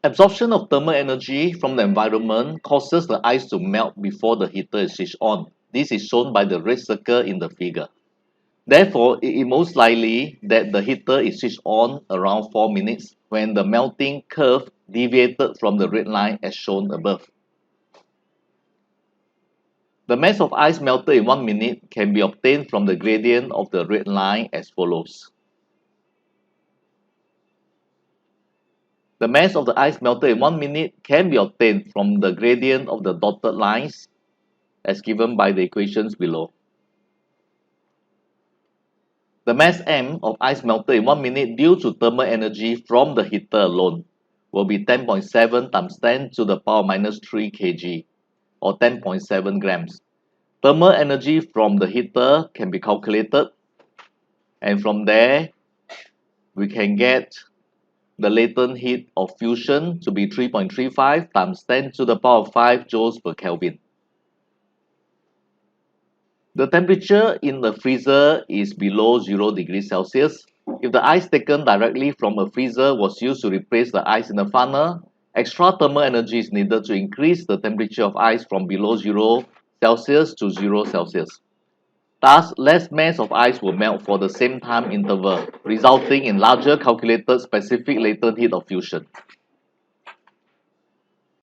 Absorption of thermal energy from the environment causes the ice to melt before the heater is switched on. This is shown by the red circle in the figure. Therefore, it is most likely that the heater is switched on around 4 minutes when the melting curve deviated from the red line as shown above. The mass of ice melted in 1 minute can be obtained from the gradient of the red line as follows. The mass of the ice melted in 1 minute can be obtained from the gradient of the dotted lines as given by the equations below. The mass m of ice melted in 1 minute due to thermal energy from the heater alone will be 10.7 times 10 to the power minus 3 kg or 10.7 grams. Thermal energy from the heater can be calculated, and from there we can get the latent heat of fusion to be 3.35 times 10 to the power of 5 joules per Kelvin. The temperature in the freezer is below 0 degrees Celsius. If the ice taken directly from a freezer was used to replace the ice in a funnel, extra thermal energy is needed to increase the temperature of ice from below 0 Celsius to 0 Celsius. Thus, less mass of ice will melt for the same time interval, resulting in larger calculated specific latent heat of fusion.